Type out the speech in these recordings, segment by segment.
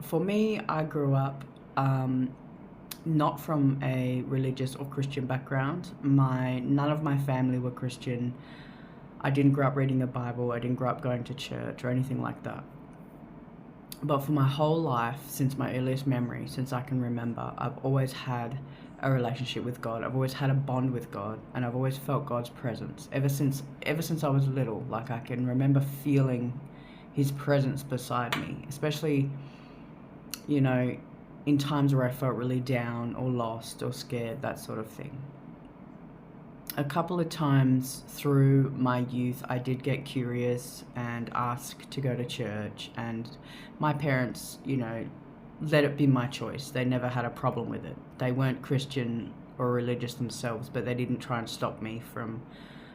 For me, I grew up not from a religious or Christian background. None of my family were Christian. I didn't grow up reading the Bible. I didn't grow up going to church or anything like that. But for my whole life, since my earliest memory, since I can remember, I've always had a relationship with God. I've always had a bond with God, and I've always felt God's presence ever since I was little. Like, I can remember feeling His presence beside me, especially, you know, in times where I felt really down or lost or scared, that sort of thing. A couple of times through my youth, I did get curious and ask to go to church, and my parents, let it be my choice. They never had a problem with it. They weren't Christian or religious themselves, but they didn't try and stop me from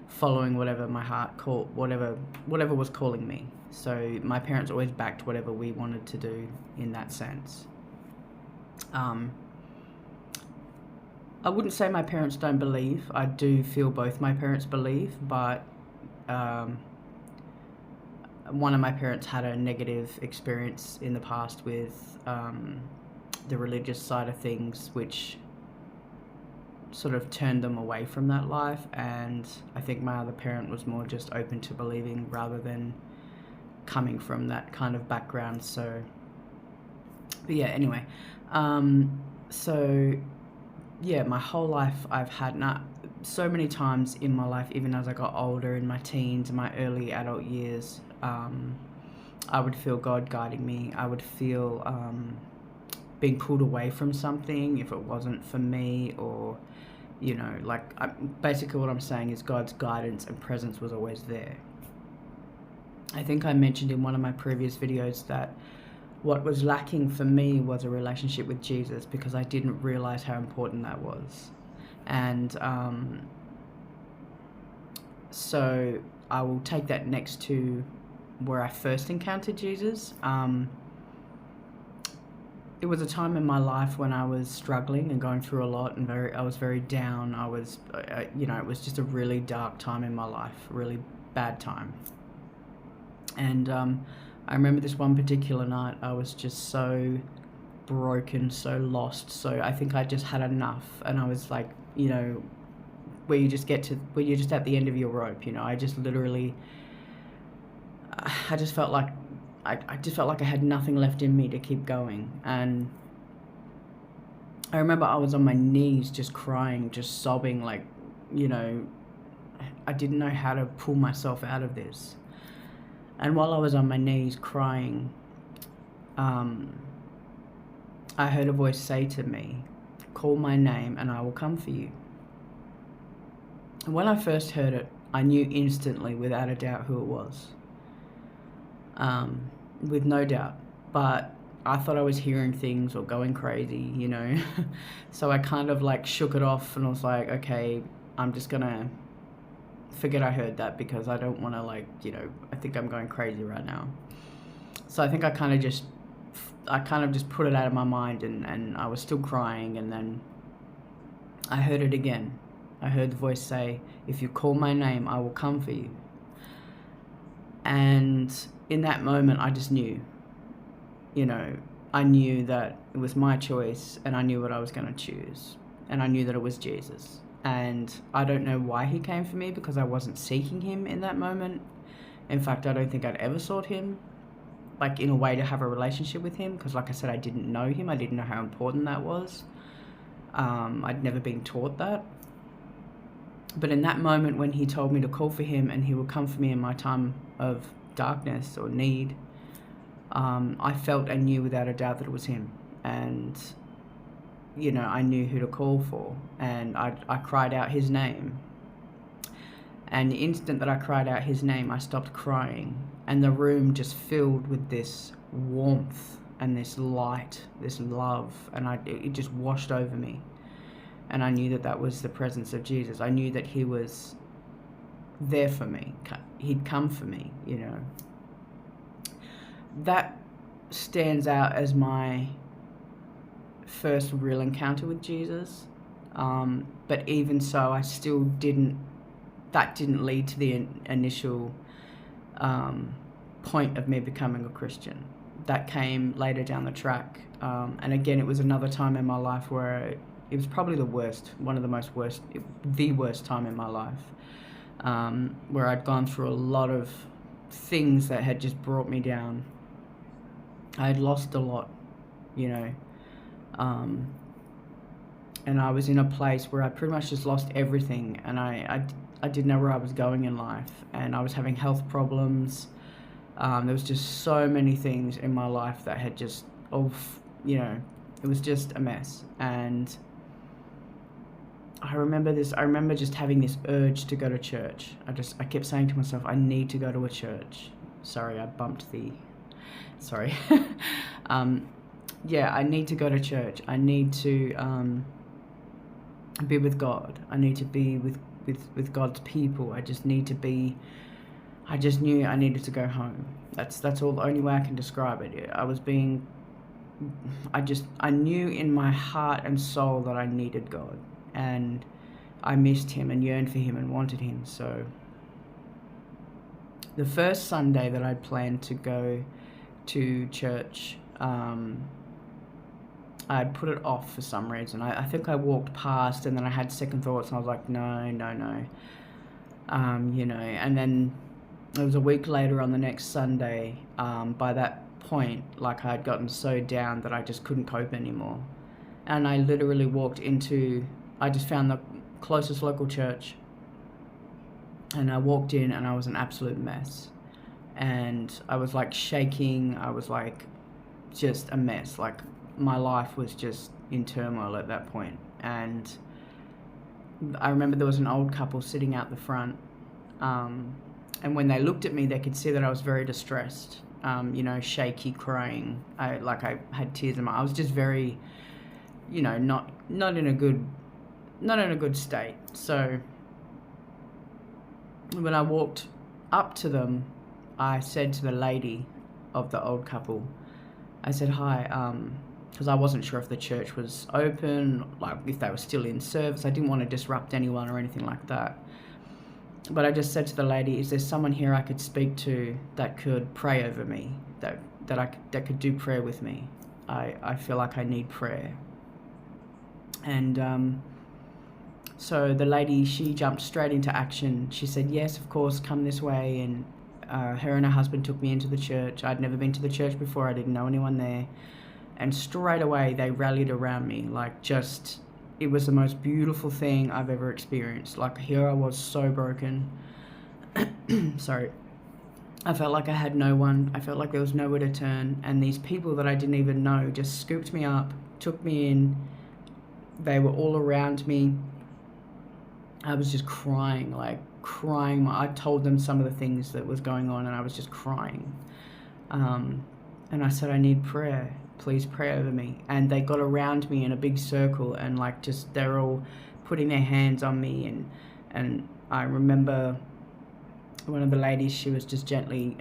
following whatever my heart called, whatever was calling me. So my parents always backed whatever we wanted to do in that sense. I wouldn't say my parents don't believe. I do feel both my parents believe, but one of my parents had a negative experience in the past with the religious side of things, which sort of turned them away from that life. And I think my other parent was more just open to believing rather than coming from that kind of background. So, but yeah, anyway. So yeah, my whole life I've had so many times in my life, even as I got older, in my teens, in my early adult years, I would feel God guiding me. I would feel being pulled away from something if it wasn't for me, or basically what I'm saying is God's guidance and presence was always there. I think I mentioned in one of my previous videos that what was lacking for me was a relationship with Jesus, because I didn't realize how important that was. And so I will take that next to where I first encountered Jesus. It was a time in my life when I was struggling and going through a lot, and I was very down. I was, it was just a really dark time in my life, a really bad time. And I remember this one particular night, I was just so broken, so lost. So I think I just had enough, and I was like, where you're just at the end of your rope. I just literally, I just felt like I had nothing left in me to keep going. And I remember I was on my knees just crying, just sobbing, like, I didn't know how to pull myself out of this. And while I was on my knees crying, I heard a voice say to me, "Call my name and I will come for you." And when I first heard it, I knew instantly, without a doubt, who it was. With no doubt. But I thought I was hearing things or going crazy, So I kind of like shook it off, and I was like, okay, I'm just gonna forget I heard that, because I don't want to, I think I'm going crazy right now. So I think I kind of just put it out of my mind, and I was still crying. And then I heard it again. I heard the voice say, "If you call my name, I will come for you." And in that moment, I just knew, I knew that it was my choice, and I knew what I was going to choose, and I knew that it was Jesus. And I don't know why he came for me, because I wasn't seeking him in that moment. In fact, I don't think I'd ever sought him, like, in a way to have a relationship with him, because, like I said, I didn't know him. I didn't know how important that was. I'd never been taught that. But in that moment when he told me to call for him and he would come for me in my time of darkness or need, I felt and knew without a doubt that it was him. And I knew who to call for, and I cried out his name. And the instant that I cried out his name, I stopped crying, and the room just filled with this warmth and this light, this love, and it just washed over me. And I knew that was the presence of Jesus. I knew that he was there for me. He'd come for me, That stands out as my first real encounter with Jesus. But even so, I still didn't lead to the initial point of me becoming a Christian. that came later down the track. And again, it was another time in my life where it was probably the worst, the worst time in my life, where I'd gone through a lot of things that had just brought me down. I had lost a lot, you know, and I was in a place where I pretty much just lost everything, and I didn't know where I was going in life, and I was having health problems. There was just so many things in my life that had just, you know, it was just a mess. And I remember just having this urge to go to church. I kept saying to myself, I need to go to a church. Sorry, I bumped the, sorry. Yeah, I need to go to church. I need to be with God. I need to be with God's people. I just knew I needed to go home. That's all, the only way I can describe it. I knew in my heart and soul that I needed God, and I missed him and yearned for him and wanted him. So the first Sunday that I planned to go to church, I put it off for some reason. I think I walked past, and then I had second thoughts, and I was like, no. You know, and then it was a week later on the next Sunday. By that point, like, I had gotten so down that I just couldn't cope anymore. And I literally I just found the closest local church, and I walked in, and I was an absolute mess. And I was like shaking. I was like just a mess. Like, my life was just in turmoil at that point. And I remember there was an old couple sitting out the front, and when they looked at me, they could see that I was very distressed, you know, shaky, crying. I had tears in my eyes. I was just very, you know, not in a good state. So when I walked up to them, I said to the lady of the old couple, I said, hi, because I wasn't sure if the church was open, like if they were still in service. I didn't want to disrupt anyone or anything like that. But I just said to the lady, is there someone here I could speak to that could pray over me, that could do prayer with me? I feel like I need prayer. And so the lady, she jumped straight into action. She said, yes, of course, come this way. And her and her husband took me into the church. I'd never been to the church before. I didn't know anyone there. And straight away, they rallied around me. Like, just, it was the most beautiful thing I've ever experienced. Like, here I was so broken. Sorry. I felt like I had no one. I felt like there was nowhere to turn. And these people that I didn't even know just scooped me up, took me in. They were all around me. I was just crying. I told them some of the things that was going on, and I was just crying. And I said, I need prayer. Please pray over me. And they got around me in a big circle, and like, just, they're all putting their hands on me. And I remember one of the ladies, she was just gently,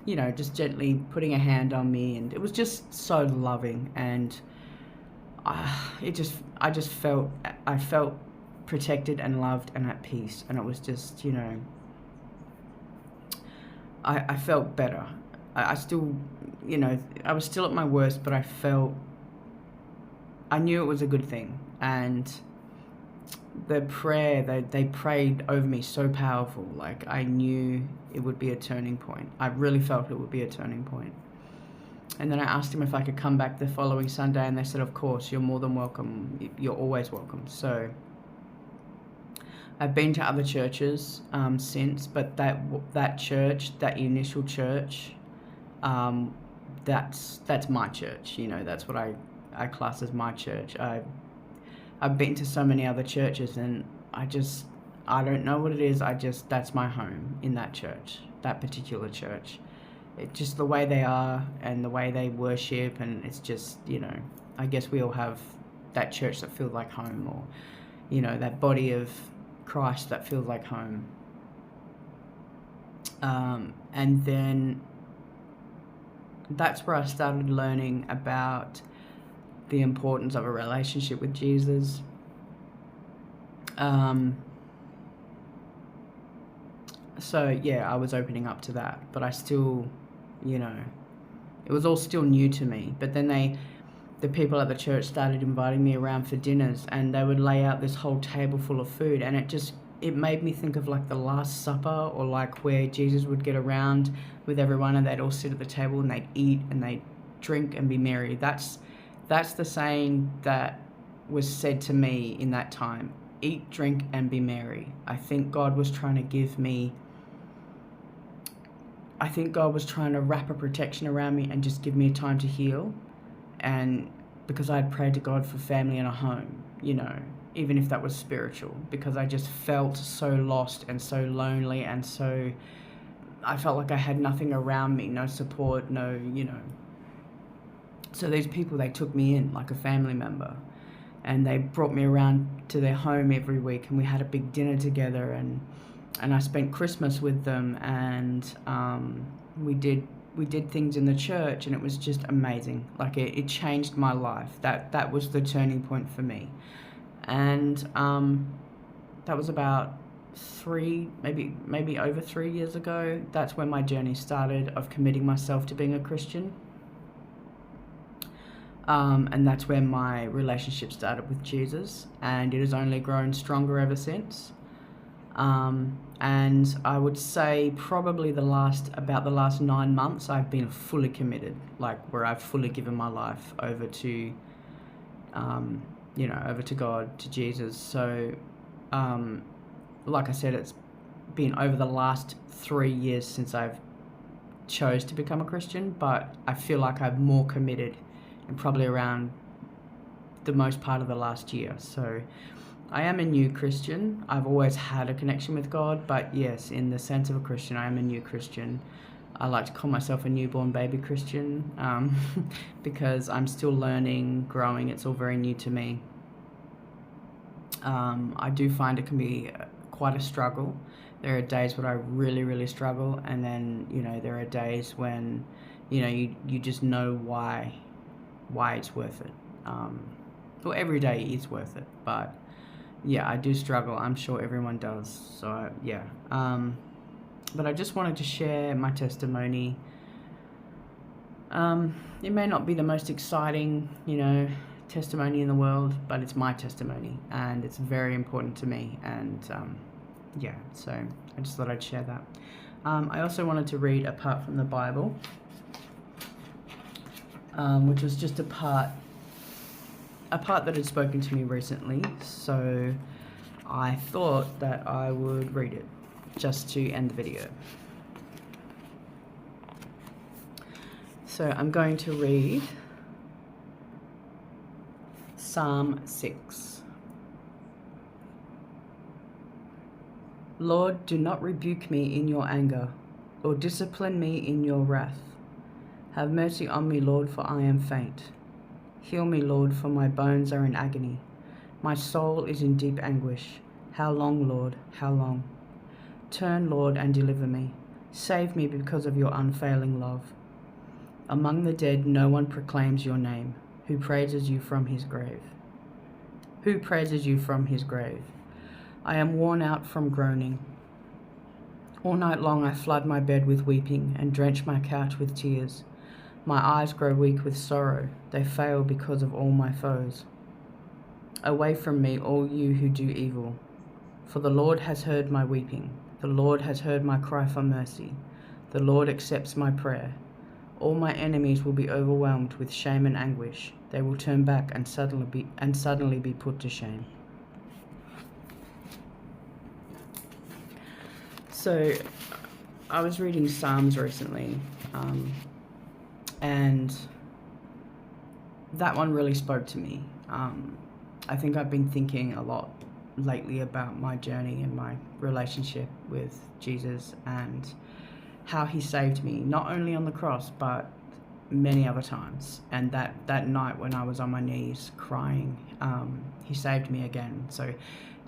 you know, just gently putting a hand on me, and it was just so loving. And I felt protected and loved and at peace. And it was just, you know, I felt better. I still, you know, I was still at my worst, but I knew it was a good thing. And the prayer, they prayed over me so powerful. Like, I knew it would be a turning point. I really felt it would be a turning point. And then I asked him if I could come back the following Sunday, and they said, of course, you're more than welcome. You're always welcome. So I've been to other churches since, but that church, that initial church, that's my church. You know, that's what I class as my church. I've been to so many other churches, and I don't know what it is. That's my home, in that church, that particular church. It's just the way they are and the way they worship, and it's just, you know, I guess we all have that church that feels like home, or, you know, that body of Christ that feels like home. And then that's where I started learning about the importance of a relationship with Jesus. So yeah, I was opening up to that, but I still, you know, It was all still new to me. But then the people at the church started inviting me around for dinners, and they would lay out this whole table full of food, and it made me think of like the Last Supper, or like where Jesus would get around with everyone and they'd all sit at the table and they'd eat and they'd drink and be merry. That's the saying that was said to me in that time. Eat, drink, and be merry. I think God was trying to wrap a protection around me and just give me time to heal. And because I'd prayed to God for family and a home, even if that was spiritual, because I just felt so lost and so lonely, and so I felt like I had nothing around me, no support, no. So these people, they took me in like a family member, and they brought me around to their home every week, and we had a big dinner together, and I spent Christmas with them, and we did things in the church, and it was just amazing. Like it changed my life. That was the turning point for me. And that was about maybe over 3 years ago. That's when my journey started of committing myself to being a Christian. And that's where my relationship started with Jesus, and it has only grown stronger ever since. And I would say probably about the last 9 months, I've been fully committed, like where I've fully given my life over to, over to God, to Jesus. So, like I said, it's been over the last 3 years since I've chose to become a Christian, but I feel like I'm more committed and probably around the most part of the last year. So I am a new Christian. I've always had a connection with God, but yes, in the sense of a Christian, I am a new Christian. I like to call myself a newborn baby Christian, because I'm still learning, growing. It's all very new to me. I do find it can be quite a struggle. There are days when I really, really struggle, and then, there are days when, you just know why it's worth it. Well, every day is worth it, but yeah, I do struggle. I'm sure everyone does. So yeah. But I just wanted to share my testimony. It may not be the most exciting, testimony in the world, but it's my testimony, and it's very important to me. And so I just thought I'd share that. I also wanted to read a part from the Bible, which was just a part that had spoken to me recently. So I thought that I would read it just to end the video. So I'm going to read Psalm 6. Lord, do not rebuke me in your anger, or discipline me in your wrath. Have mercy on me, Lord, for I am faint. Heal me, Lord, for my bones are in agony. My soul is in deep anguish. How long, Lord, how long? Turn, Lord, and deliver me. Save me because of your unfailing love. Among the dead no one proclaims your name. Who praises you from his grave? Who praises you from his grave? I am worn out from groaning. All night long I flood my bed with weeping and drench my couch with tears. My eyes grow weak with sorrow. They fail because of all my foes. Away from me, all you who do evil. For the Lord has heard my weeping. The Lord has heard my cry for mercy. The Lord accepts my prayer. All my enemies will be overwhelmed with shame and anguish. They will turn back and suddenly be put to shame. So, I was reading Psalms recently, and that one really spoke to me. I think I've been thinking a lot lately about my journey and my relationship with Jesus, and how he saved me, not only on the cross, but many other times. And that night when I was on my knees crying, he saved me again. So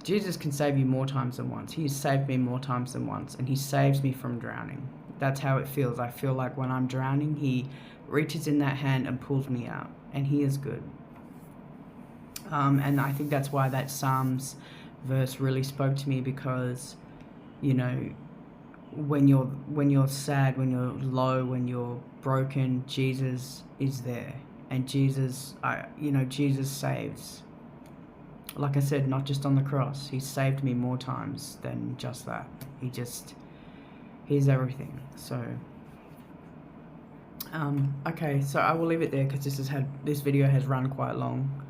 Jesus can save you more times than once. He has saved me more times than once, and he saves me from drowning. That's how it feels. I feel like when I'm drowning, he reaches in that hand and pulls me out, and he is good. And I think that's why that Psalms verse really spoke to me, because, when you're sad, when you're low, when you're broken, Jesus is there, and Jesus saves. Like I said, not just on the cross. He saved me more times than just that. He's everything. So, okay, so I will leave it there because this video has run quite long.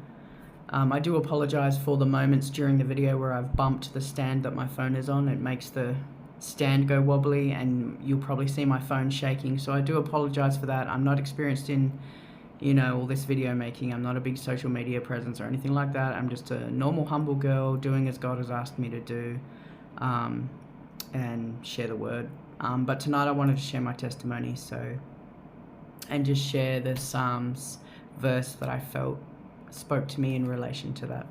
I do apologize for the moments during the video where I've bumped the stand that my phone is on. It makes the stand go wobbly, and you'll probably see my phone shaking. So I do apologize for that. I'm not experienced in all this video making. I'm not a big social media presence or anything like that. I'm just a normal, humble girl doing as God has asked me to do, and share the word. But tonight I wanted to share my testimony, and just share the Psalms verse that I felt spoke to me in relation to that.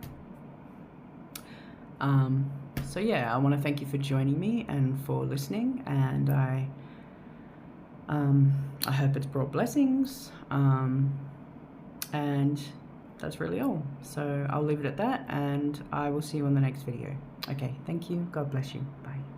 So yeah, I want to thank you for joining me and for listening, and I hope it's brought blessings, and that's really all. So I'll leave it at that, and I will see you on the next video. Okay, thank you. God bless you. Bye.